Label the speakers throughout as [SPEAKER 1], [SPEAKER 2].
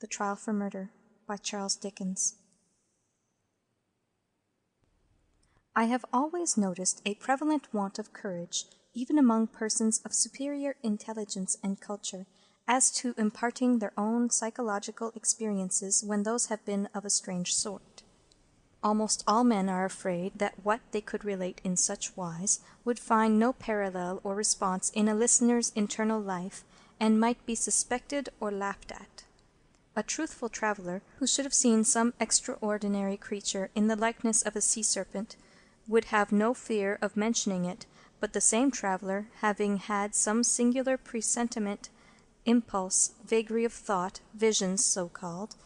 [SPEAKER 1] The Trial for Murder by Charles Dickens. I have always noticed a prevalent want of courage, even among persons of superior intelligence and culture, as to imparting their own psychological experiences when those have been of a strange sort. Almost all men are afraid that what they could relate in such wise would find no parallel or response in a listener's internal life, and might be suspected or laughed at. A truthful traveller, who should have seen some extraordinary creature in the likeness of a sea-serpent, would have no fear of mentioning it, but the same traveller, having had some singular presentiment, impulse, vagary of thought, visions so-called,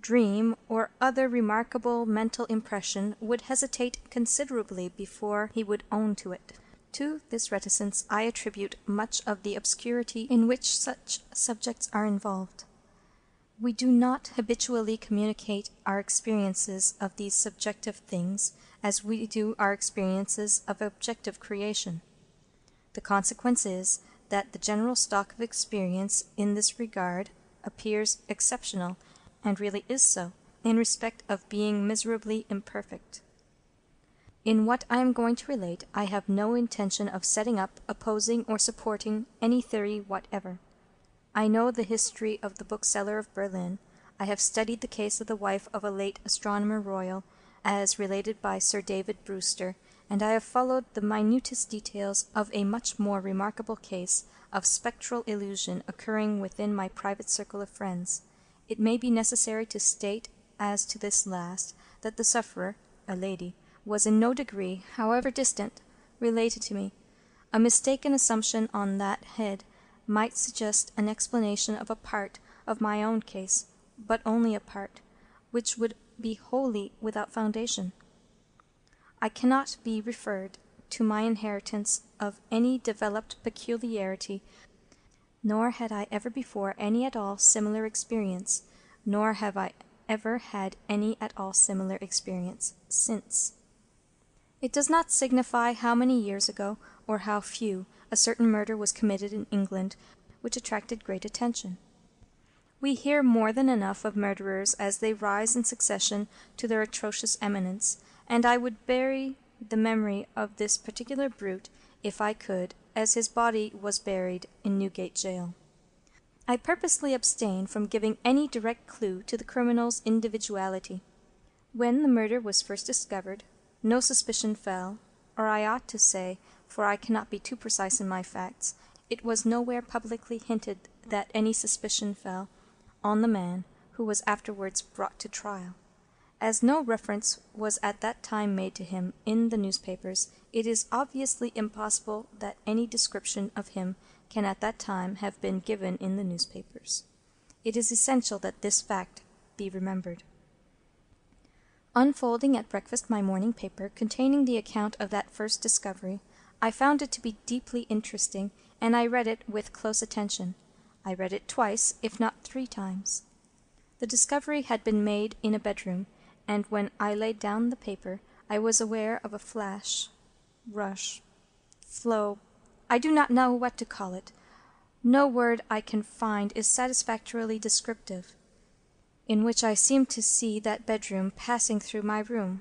[SPEAKER 1] dream, or other remarkable mental impression, would hesitate considerably before he would own to it. To this reticence I attribute much of the obscurity in which such subjects are involved. We do not habitually communicate our experiences of these subjective things as we do our experiences of objective creation. The consequence is that the general stock of experience in this regard appears exceptional, and really is so, in respect of being miserably imperfect. In what I am going to relate, I have no intention of setting up, opposing, or supporting any theory whatever. I know the history of the bookseller of Berlin. I have studied the case of the wife of a late Astronomer Royal, as related by Sir David Brewster, and I have followed the minutest details of a much more remarkable case of spectral illusion occurring within my private circle of friends. It may be necessary to state, as to this last, that the sufferer, a lady, was in no degree, however distant, related to me. A mistaken assumption on that head might suggest an explanation of a part of my own case, but only a part, which would be wholly without foundation. I cannot be referred to my inheritance of any developed peculiarity, nor had I ever before any at all similar experience, nor have I ever had any at all similar experience since. It does not signify how many years ago, or how few, a certain murder was committed in England, which attracted great attention. We hear more than enough of murderers as they rise in succession to their atrocious eminence, and I would bury the memory of this particular brute, if I could, as his body was buried in Newgate jail. I purposely abstain from giving any direct clue to the criminal's individuality. When the murder was first discovered, no suspicion fell, or I ought to say, for I cannot be too precise in my facts, it was nowhere publicly hinted that any suspicion fell on the man who was afterwards brought to trial. As no reference was at that time made to him in the newspapers, it is obviously impossible that any description of him can at that time have been given in the newspapers. It is essential that this fact be remembered. Unfolding at breakfast my morning paper containing the account of that first discovery, I found it to be deeply interesting, and I read it with close attention. I read it twice, if not 3 times. The discovery had been made in a bedroom, and when I laid down the paper, I was aware of a flash, rush, flow, I do not know what to call it. No word I can find is satisfactorily descriptive, in which I seemed to see that bedroom passing through my room,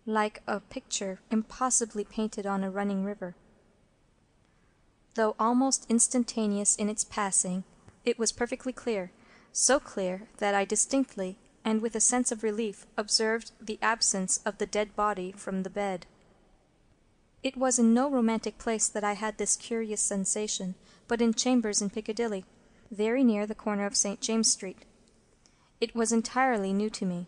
[SPEAKER 1] like a picture impossibly painted on a running river. Though almost instantaneous in its passing, it was perfectly clear, so clear that I distinctly, and with a sense of relief, observed the absence of the dead body from the bed. It was in no romantic place that I had this curious sensation, but in chambers in Piccadilly, very near the corner of St. James Street. It was entirely new to me.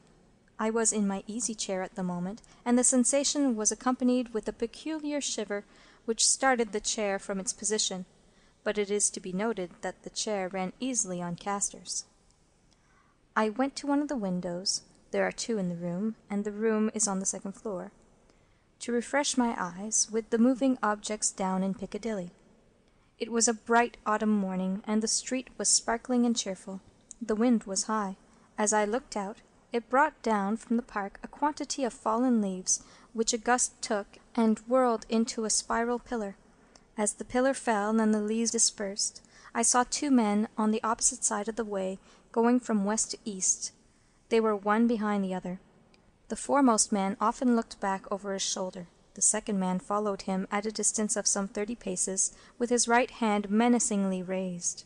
[SPEAKER 1] I was in my easy-chair at the moment, and the sensation was accompanied with a peculiar shiver which started the chair from its position, but it is to be noted that the chair ran easily on casters. I went to one of the windows, there are 2 in the room, and the room is on the 2nd floor, to refresh my eyes with the moving objects down in Piccadilly. It was a bright autumn morning, and the street was sparkling and cheerful. The wind was high. As I looked out, it brought down from the park a quantity of fallen leaves, which a gust took and whirled into a spiral pillar. As the pillar fell and the leaves dispersed, I saw 2 men on the opposite side of the way going from west to east. They were one behind the other. The foremost man often looked back over his shoulder. The second man followed him at a distance of some 30 paces, with his right hand menacingly raised.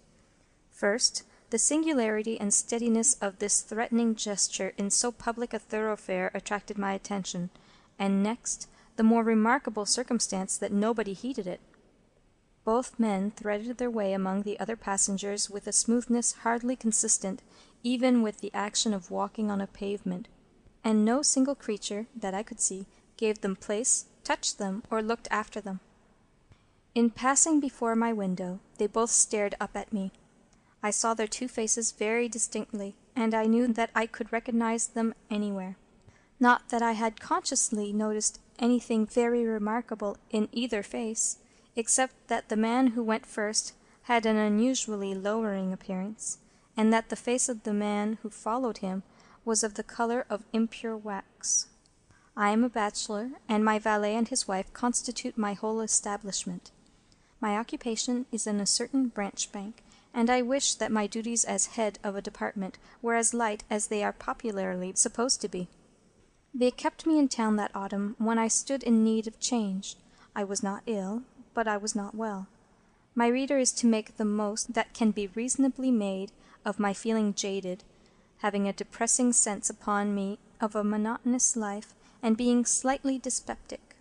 [SPEAKER 1] First, the singularity and steadiness of this threatening gesture in so public a thoroughfare attracted my attention, and next, the more remarkable circumstance that nobody heeded it. Both men threaded their way among the other passengers with a smoothness hardly consistent even with the action of walking on a pavement, and no single creature, that I could see, gave them place, touched them, or looked after them. In passing before my window, they both stared up at me. I saw their two faces very distinctly, and I knew that I could recognize them anywhere. Not that I had consciously noticed anything very remarkable in either face, except that the man who went first had an unusually lowering appearance, and that the face of the man who followed him was of the color of impure wax. I am a bachelor, and my valet and his wife constitute my whole establishment. My occupation is in a certain branch bank, and I wish that my duties as head of a department were as light as they are popularly supposed to be. They kept me in town that autumn when I stood in need of change. I was not ill, but I was not well. My reader is to make the most that can be reasonably made of my feeling jaded, having a depressing sense upon me of a monotonous life, and being slightly dyspeptic.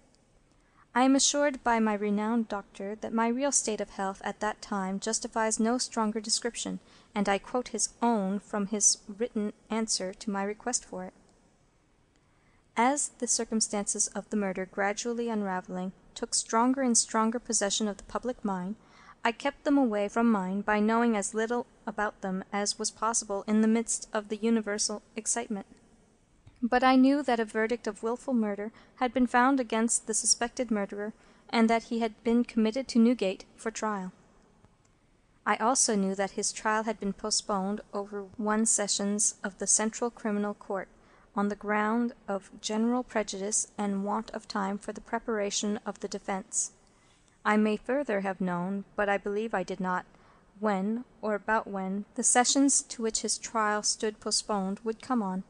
[SPEAKER 1] I am assured by my renowned doctor that my real state of health at that time justifies no stronger description, and I quote his own from his written answer to my request for it. As the circumstances of the murder, gradually unravelling, took stronger and stronger possession of the public mind, I kept them away from mine by knowing as little about them as was possible in the midst of the universal excitement. But I knew that a verdict of wilful murder had been found against the suspected murderer, and that he had been committed to Newgate for trial. I also knew that his trial had been postponed over one sessions of the Central Criminal Court, on the ground of general prejudice and want of time for the preparation of the defence. I may further have known, but I believe I did not, when, or about when, the sessions to which his trial stood postponed would come on.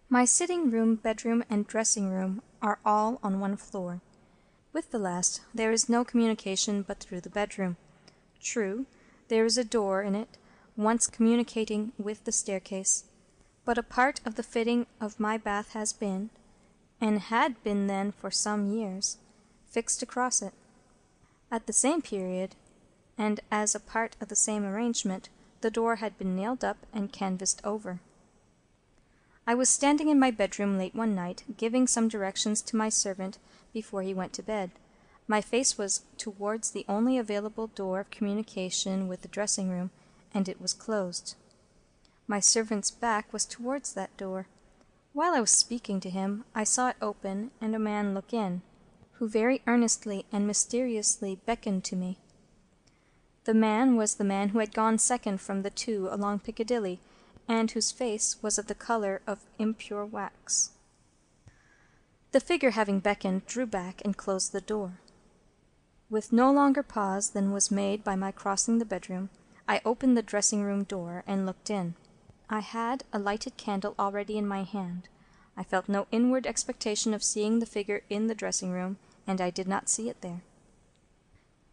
[SPEAKER 1] My sitting-room, bedroom, and dressing-room are all on one floor. With the last there is no communication but through the bedroom. True, there is a door in it, once communicating with the staircase, but a part of the fitting of my bath has been, and had been then for some years, fixed across it. At the same period, and as a part of the same arrangement, the door had been nailed up and canvassed over. I was standing in my bedroom late one night, giving some directions to my servant before he went to bed. My face was towards the only available door of communication with the dressing-room, and it was closed. My servant's back was towards that door. While I was speaking to him, I saw it open and a man look in, who very earnestly and mysteriously beckoned to me. The man was the man who had gone second from the two along Piccadilly, and whose face was of the colour of impure wax. The figure, having beckoned, drew back and closed the door. With no longer pause than was made by my crossing the bedroom, I opened the dressing-room door and looked in. I had a lighted candle already in my hand. I felt no inward expectation of seeing the figure in the dressing-room, and I did not see it there.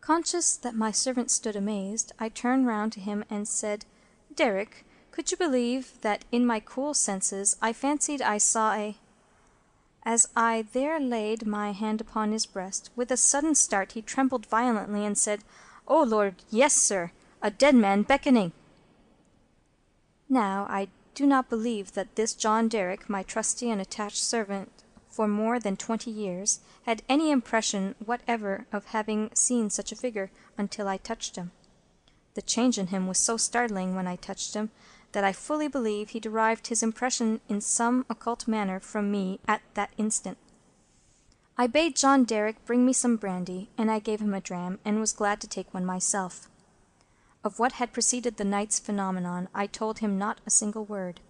[SPEAKER 1] Conscious that my servant stood amazed, I turned round to him and said, "Derrick, could you believe that in my cool senses I fancied I saw a—" As I there laid my hand upon his breast, with a sudden start he trembled violently and said, "Oh Lord, yes, sir, a dead man beckoning." Now I do not believe that this John Derrick, my trusty and attached servant for more than 20 years, had any impression whatever of having seen such a figure until I touched him. The change in him was so startling when I touched him that I fully believe he derived his impression in some occult manner from me at that instant. I bade John Derrick bring me some brandy, and I gave him a dram, and was glad to take one myself. Of what had preceded the night's phenomenon I told him not a single word.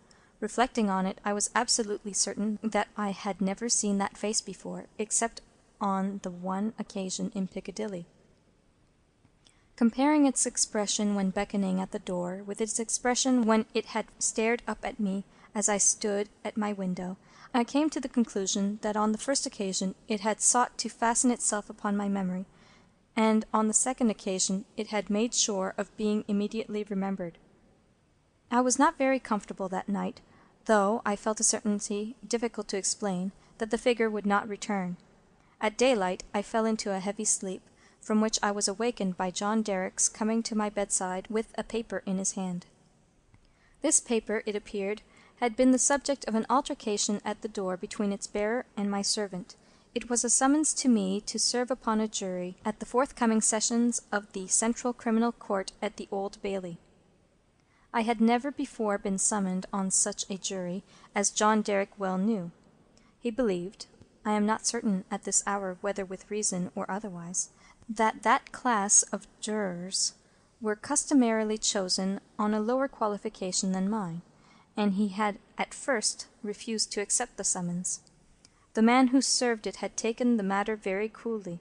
[SPEAKER 1] Reflecting on it, I was absolutely certain that I had never seen that face before, except on the one occasion in Piccadilly. Comparing its expression when beckoning at the door with its expression when it had stared up at me as I stood at my window, I came to the conclusion that on the first occasion it had sought to fasten itself upon my memory, and on the second occasion it had made sure of being immediately remembered. I was not very comfortable that night, though I felt a certainty, difficult to explain, that the figure would not return. At daylight I fell into a heavy sleep, from which I was awakened by John Derrick's coming to my bedside with a paper in his hand. This paper, it appeared, had been the subject of an altercation at the door between its bearer and my servant. It was a summons to me to serve upon a jury at the forthcoming sessions of the Central Criminal Court at the Old Bailey. I had never before been summoned on such a jury, as John Derrick well knew. He believed, I am not certain at this hour whether with reason or otherwise, that that class of jurors were customarily chosen on a lower qualification than mine, and he had at first refused to accept the summons. The man who served it had taken the matter very coolly.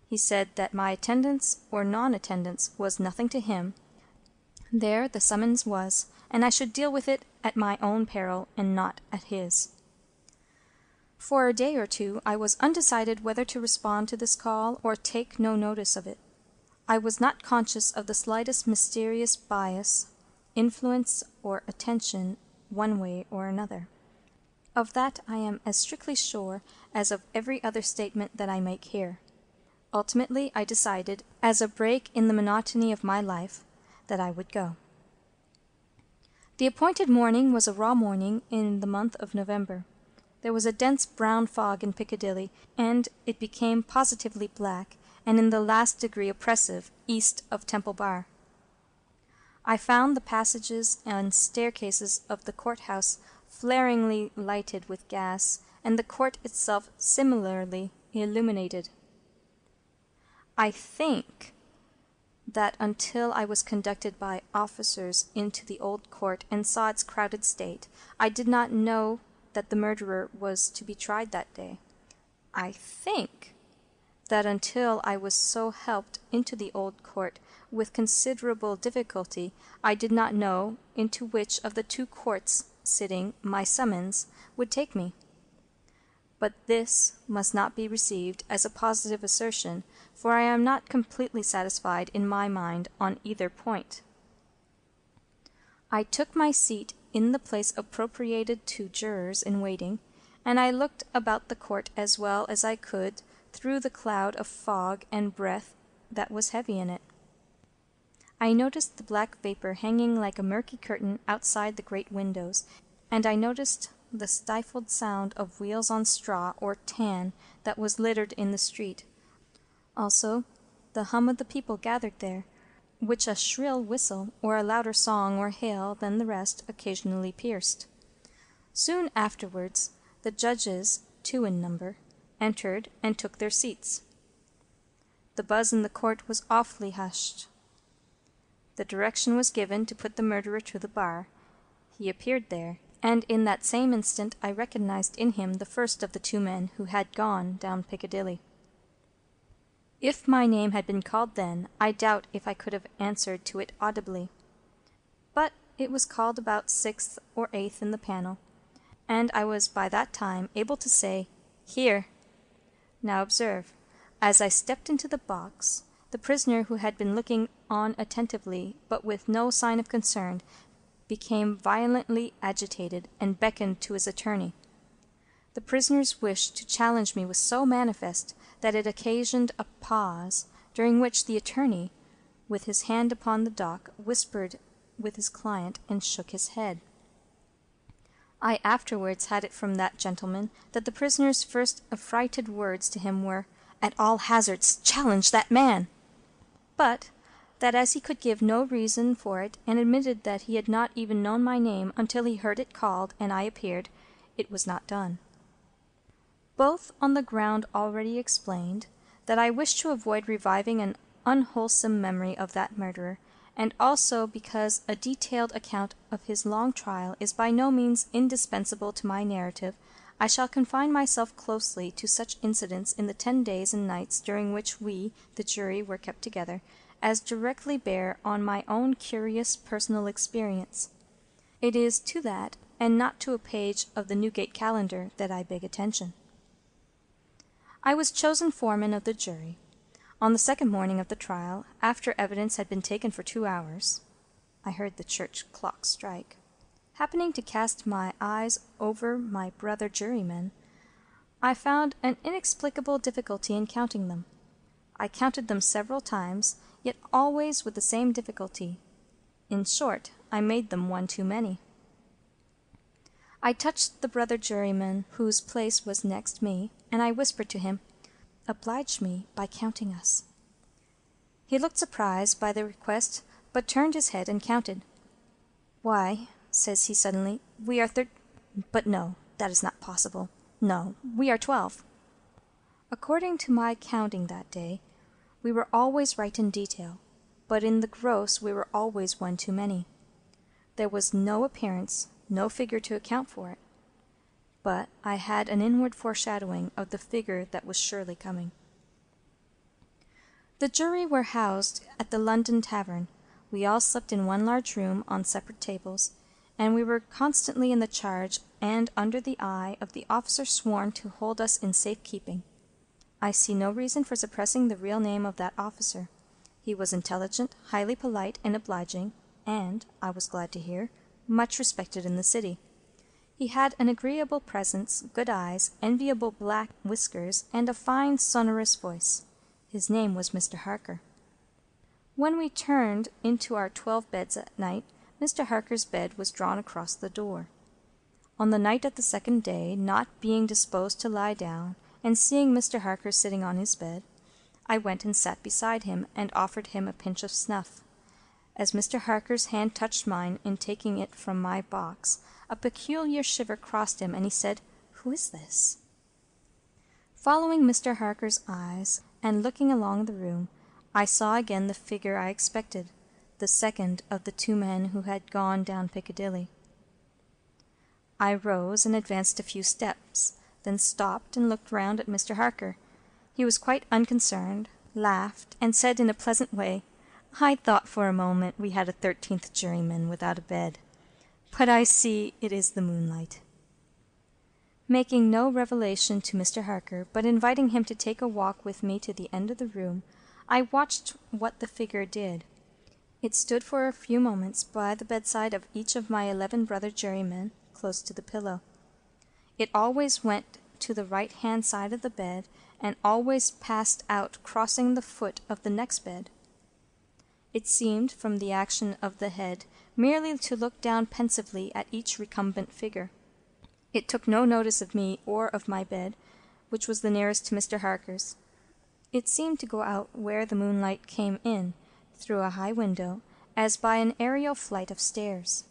[SPEAKER 1] He said that my attendance or non-attendance was nothing to him. There the summons was, and I should deal with it at my own peril and not at his. For a day or two I was undecided whether to respond to this call or take no notice of it. I was not conscious of the slightest mysterious bias, influence, or attention one way or another. Of that I am as strictly sure as of every other statement that I make here. Ultimately I decided, as a break in the monotony of my life, that I would go. The appointed morning was a raw morning in the month of November. There was a dense brown fog in Piccadilly, and it became positively black, and in the last degree oppressive, east of Temple Bar. I found the passages and staircases of the court-house flaringly lighted with gas, and the court itself similarly illuminated. I think that until I was conducted by officers into the old court and saw its crowded state, I did not know that the murderer was to be tried that day. I think that until I was so helped into the old court with considerable difficulty, I did not know into which of the two courts sitting my summons would take me. But this must not be received as a positive assertion, for I am not completely satisfied in my mind on either point. I took my seat in the place appropriated to jurors in waiting, and I looked about the court as well as I could through the cloud of fog and breath that was heavy in it. I noticed the black vapor hanging like a murky curtain outside the great windows, and I noticed the stifled sound of wheels on straw or tan that was littered in the street. Also the hum of the people gathered there, which a shrill whistle or a louder song or hail than the rest occasionally pierced. Soon afterwards the judges, 2 in number, entered and took their seats. The buzz in the court was awfully hushed. The direction was given to put the murderer to the bar. He appeared there, and in that same instant I recognized in him the first of the 2 men who had gone down Piccadilly. If my name had been called then, I doubt if I could have answered to it audibly. But it was called about 6th or 8th in the panel, and I was by that time able to say, "Here." Now observe, as I stepped into the box, the prisoner, who had been looking on attentively, but with no sign of concern, became violently agitated, and beckoned to his attorney. The prisoner's wish to challenge me was so manifest that it occasioned a pause, during which the attorney, with his hand upon the dock, whispered with his client and shook his head. I afterwards had it from that gentleman that the prisoner's first affrighted words to him were, "At all hazards, challenge that man!" But that as he could give no reason for it, and admitted that he had not even known my name until he heard it called and I appeared, it was not done. Both on the ground already explained, that I wished to avoid reviving an unwholesome memory of that murderer, and also because a detailed account of his long trial is by no means indispensable to my narrative, I shall confine myself closely to such incidents in the 10 days and nights during which we, the jury, were kept together, as directly bear on my own curious personal experience. It is to that, and not to a page of the Newgate Calendar, that I beg attention. I was chosen foreman of the jury. On the second morning of the trial, after evidence had been taken for 2 hours, I heard the church clock strike. Happening to cast my eyes over my brother jurymen, I found an inexplicable difficulty in counting them. I counted them several times, yet always with the same difficulty. In short, I made them one too many. I touched the brother juryman whose place was next me, and I whispered to him, "Oblige me by counting us." He looked surprised by the request, but turned his head and counted. "Why," says he suddenly, "we are but no, that is not possible. No, we are 12. According to my counting that day, we were always right in detail, but in the gross we were always one too many. There was no appearance, no figure to account for it. But I had an inward foreshadowing of the figure that was surely coming. The jury were housed at the London Tavern. We all slept in one large room on separate tables, and we were constantly in the charge and under the eye of the officer sworn to hold us in safe keeping. I see no reason for suppressing the real name of that officer. He was intelligent, highly polite and obliging, and, I was glad to hear, much respected in the city. He had an agreeable presence, good eyes, enviable black whiskers, and a fine sonorous voice. His name was Mr. Harker. When we turned into our 12 beds at night, Mr. Harker's bed was drawn across the door. On the night of the second day, not being disposed to lie down, and seeing Mr. Harker sitting on his bed, I went and sat beside him and offered him a pinch of snuff. As Mr. Harker's hand touched mine in taking it from my box, a peculiar shiver crossed him, and he said, "Who is this?" Following Mr. Harker's eyes, and looking along the room, I saw again the figure I expected, the second of the 2 men who had gone down Piccadilly. I rose and advanced a few steps, then stopped and looked round at Mr. Harker. He was quite unconcerned, laughed, and said in a pleasant way, "I thought for a moment we had a 13th juryman without a bed, but I see it is the moonlight." Making no revelation to Mr. Harker, but inviting him to take a walk with me to the end of the room, I watched what the figure did. It stood for a few moments by the bedside of each of my 11 brother jurymen, close to the pillow. It always went to the right-hand side of the bed, and always passed out, crossing the foot of the next bed. It seemed, from the action of the head, merely to look down pensively at each recumbent figure. It took no notice of me or of my bed, which was the nearest to Mr. Harker's. It seemed to go out where the moonlight came in, through a high window, as by an aerial flight of stairs.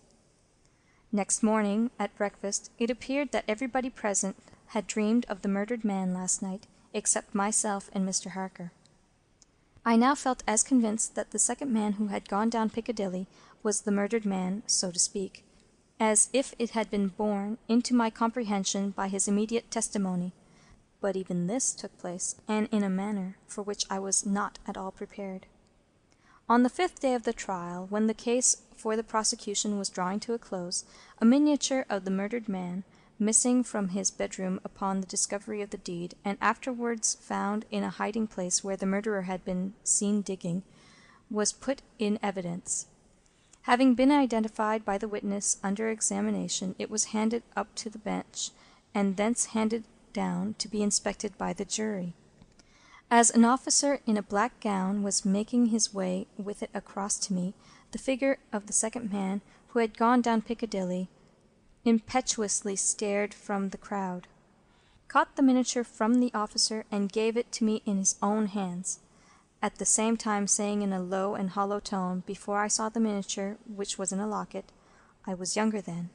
[SPEAKER 1] Next morning, at breakfast, it appeared that everybody present had dreamed of the murdered man last night, except myself and Mr. Harker. I now felt as convinced that the second man who had gone down Piccadilly was the murdered man, so to speak, as if it had been borne into my comprehension by his immediate testimony. But even this took place, and in a manner for which I was not at all prepared. On the 5th day of the trial, when the case for the prosecution was drawing to a close, a miniature of the murdered man, missing from his bedroom upon the discovery of the deed, and afterwards found in a hiding-place where the murderer had been seen digging, was put in evidence. Having been identified by the witness under examination, it was handed up to the bench, and thence handed down to be inspected by the jury. As an officer in a black gown was making his way with it across to me, the figure of the second man, who had gone down Piccadilly, impetuously stared from the crowd, caught the miniature from the officer, and gave it to me in his own hands, at the same time saying in a low and hollow tone, before I saw the miniature, which was in a locket, "I was younger then,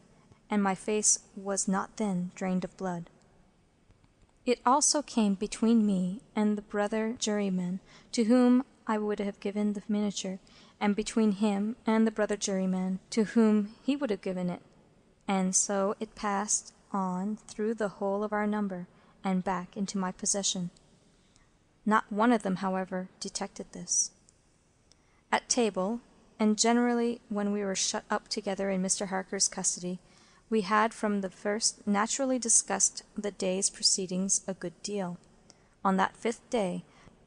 [SPEAKER 1] and my face was not then drained of blood." It also came between me and the brother juryman to whom I would have given the miniature, and between him and the brother juryman to whom he would have given it, and so it passed on through the whole of our number, and back into my possession. Not one of them, however, detected this. At table, and generally when we were shut up together in Mr. Harker's custody, we had from the first naturally discussed the day's proceedings a good deal. On that 5th day,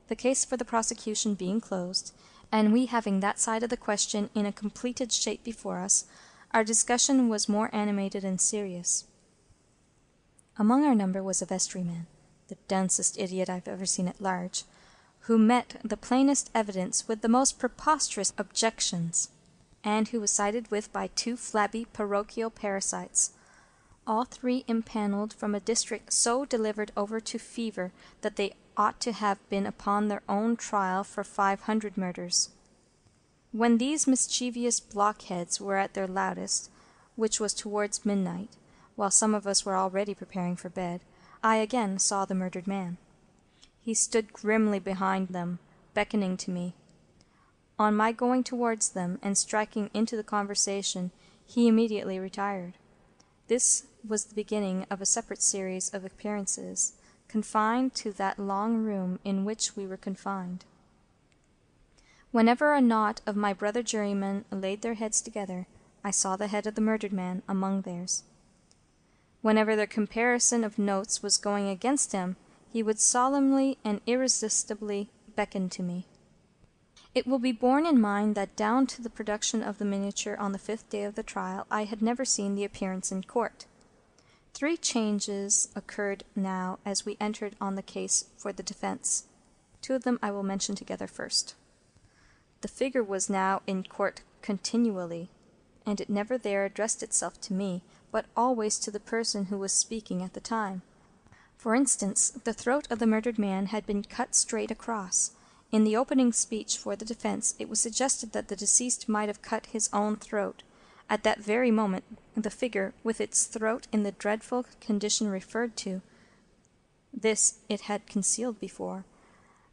[SPEAKER 1] the case for the prosecution being closed, and we having that side of the question in a completed shape before us, our discussion was more animated and serious. Among our number was a vestryman, the densest idiot I've ever seen at large, who met the plainest evidence with the most preposterous objections, and who was sided with by 2 flabby parochial parasites, all 3 impanelled from a district so delivered over to fever that they ought to have been upon their own trial for 500 murders. When these mischievous blockheads were at their loudest, which was towards midnight, while some of us were already preparing for bed, I again saw the murdered man. He stood grimly behind them, beckoning to me. On my going towards them and striking into the conversation, he immediately retired. This was the beginning of a separate series of appearances, confined to that long room in which we were confined. Whenever a knot of my brother jurymen laid their heads together, I saw the head of the murdered man among theirs. Whenever their comparison of notes was going against him, he would solemnly and irresistibly beckon to me. It will be borne in mind that down to the production of the miniature on the 5th day of the trial I had never seen the appearance in court. 3 changes occurred now as we entered on the case for the defence. 2 of them I will mention together first. The figure was now in court continually, and it never there addressed itself to me, but always to the person who was speaking at the time. For instance, the throat of the murdered man had been cut straight across. In the opening speech for the defence it was suggested that the deceased might have cut his own throat. At that very moment the figure, with its throat in the dreadful condition referred to, this it had concealed before,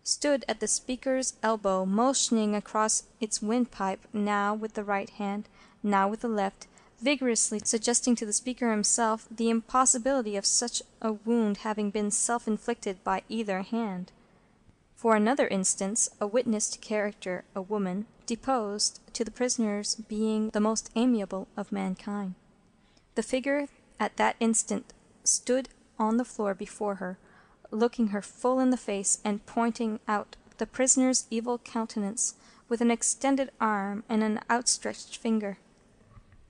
[SPEAKER 1] stood at the speaker's elbow, motioning across its windpipe, now with the right hand, now with the left, vigorously suggesting to the speaker himself the impossibility of such a wound having been self-inflicted by either hand. For another instance, a witness to character, a woman, deposed to the prisoner's being the most amiable of mankind. The figure at that instant stood on the floor before her, looking her full in the face and pointing out the prisoner's evil countenance with an extended arm and an outstretched finger.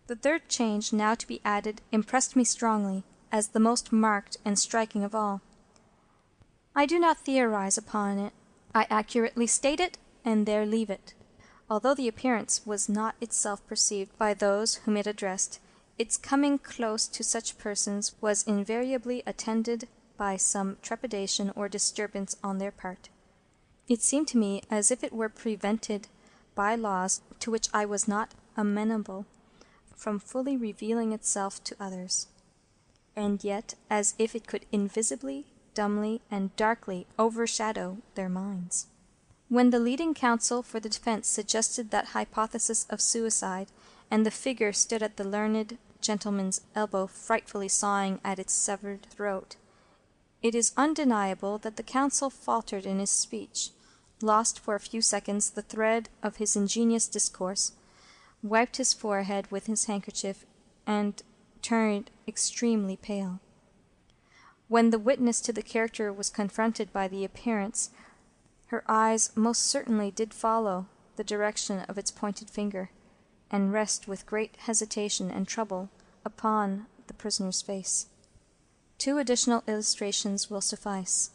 [SPEAKER 1] The 3rd change now to be added impressed me strongly, as the most marked and striking of all. I do not theorize upon it. I accurately state it, and there leave it. Although the appearance was not itself perceived by those whom it addressed, its coming close to such persons was invariably attended by some trepidation or disturbance on their part. It seemed to me as if it were prevented by laws to which I was not amenable from fully revealing itself to others, and yet as if it could invisibly, dumbly, and darkly overshadow their minds. When the leading counsel for the defence suggested that hypothesis of suicide, and the figure stood at the learned gentleman's elbow frightfully sawing at its severed throat, it is undeniable that the counsel faltered in his speech, lost for a few seconds the thread of his ingenious discourse, wiped his forehead with his handkerchief, and turned extremely pale. When the witness to the character was confronted by the appearance, her eyes most certainly did follow the direction of its pointed finger, and rest with great hesitation and trouble upon the prisoner's face. 2 additional illustrations will suffice.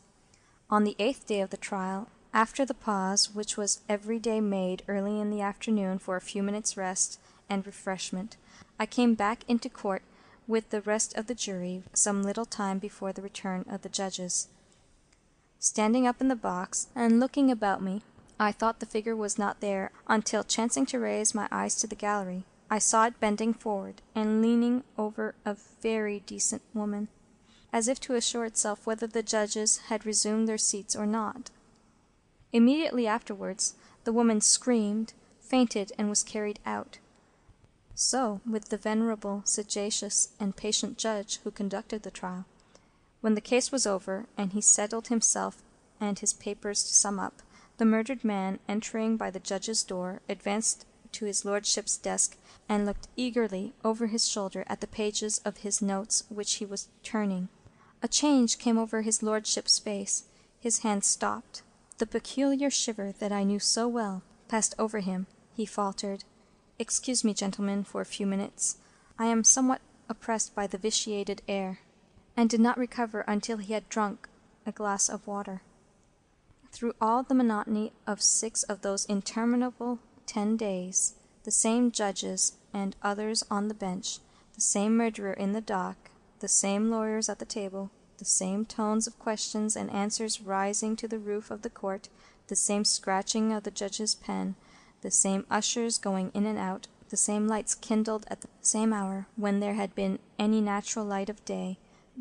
[SPEAKER 1] On the 8th day of the trial, after the pause which was every day made early in the afternoon for a few minutes' rest and refreshment, I came back into court with the rest of the jury some little time before the return of the judges. Standing up in the box and looking about me, I thought the figure was not there, until, chancing to raise my eyes to the gallery, I saw it bending forward and leaning over a very decent woman, as if to assure itself whether the judges had resumed their seats or not. Immediately afterwards the woman screamed, fainted, and was carried out. So with the venerable, sagacious, and patient judge who conducted the trial. When the case was over, and he settled himself and his papers to sum up, The murdered man, entering by the judge's door, advanced to his lordship's desk and looked eagerly over his shoulder at the pages of his notes which he was turning. A change came over his lordship's face. His hand stopped. The peculiar shiver that I knew so well passed over him. He faltered, "Excuse me, gentlemen, for a few minutes. I am somewhat oppressed by the vitiated air," and did not recover until he had drunk a glass of water. Through all the monotony of 6 of those interminable 10 days, the same judges and others on the bench, the same murderer in the dock, the same lawyers at the table, the same tones of questions and answers rising to the roof of the court, the same scratching of the judge's pen, the same ushers going in and out, the same lights kindled at the same hour when there had been any natural light of day,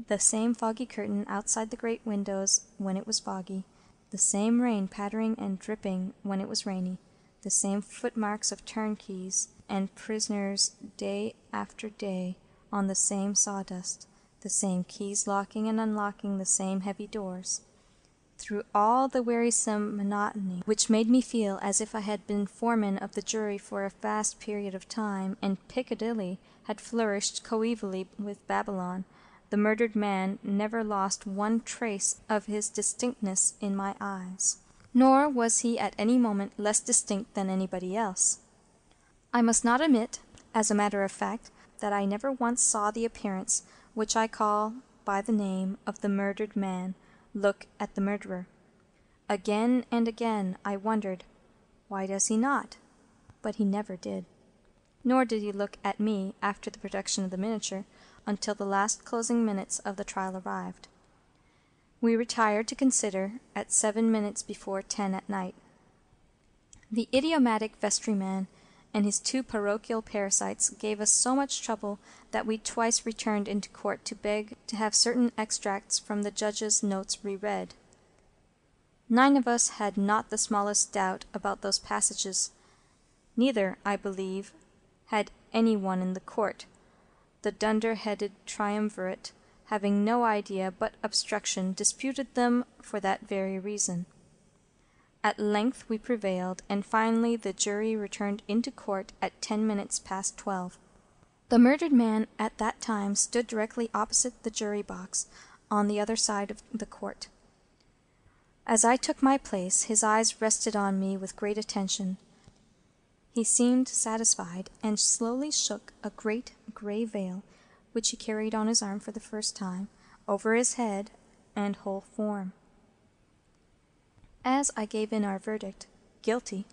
[SPEAKER 1] the same foggy curtain outside the great windows when it was foggy, the same rain pattering and dripping when it was rainy, the same footmarks of turnkeys and prisoners day after day on the same sawdust, the same keys locking and unlocking the same heavy doors. Through all the wearisome monotony, which made me feel as if I had been foreman of the jury for a vast period of time, and Piccadilly had flourished coevally with Babylon, the murdered man never lost one trace of his distinctness in my eyes. Nor was he at any moment less distinct than anybody else. I must not omit, as a matter of fact, that I never once saw the appearance, which I call by the name of the murdered man, look at the murderer. Again and again I wondered, why does he not? But he never did. Nor did he look at me after the production of the miniature, until the last closing minutes of the trial arrived. We retired to consider at 7 minutes before 10 at night. The idiomatic vestryman and his 2 parochial parasites gave us so much trouble that we twice returned into court to beg to have certain extracts from the judge's notes reread. 9 of us had not the smallest doubt about those passages. Neither, I believe, had any one in the court. The dunder-headed triumvirate, having no idea but obstruction, disputed them for that very reason. At length we prevailed, and finally the jury returned into court at 10 minutes past 12. The murdered man at that time stood directly opposite the jury box, on the other side of the court. As I took my place, his eyes rested on me with great attention. He seemed satisfied, and slowly shook a great grey veil, which he carried on his arm for the first time, over his head and whole form. As I gave in our verdict, guilty,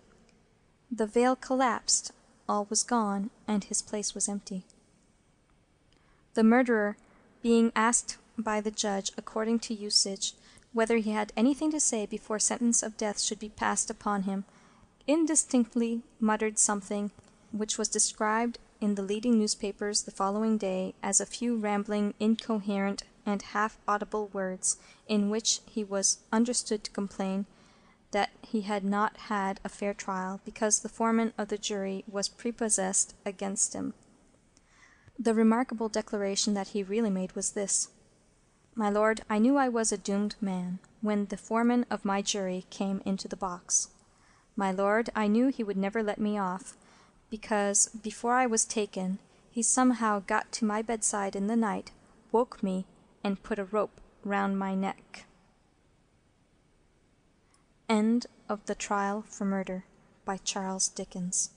[SPEAKER 1] the veil collapsed, all was gone, and his place was empty. The murderer, being asked by the judge, according to usage, whether he had anything to say before sentence of death should be passed upon him, indistinctly muttered something which was described in the leading newspapers the following day as a few rambling, incoherent, and half-audible words, in which he was understood to complain that he had not had a fair trial, because the foreman of the jury was prepossessed against him. The remarkable declaration that he really made was this: "My lord, I knew I was a doomed man, when the foreman of my jury came into the box. My lord, I knew he would never let me off, because, before I was taken, he somehow got to my bedside in the night, woke me, and put a rope round my neck." End of The Trial for Murder by Charles Dickens.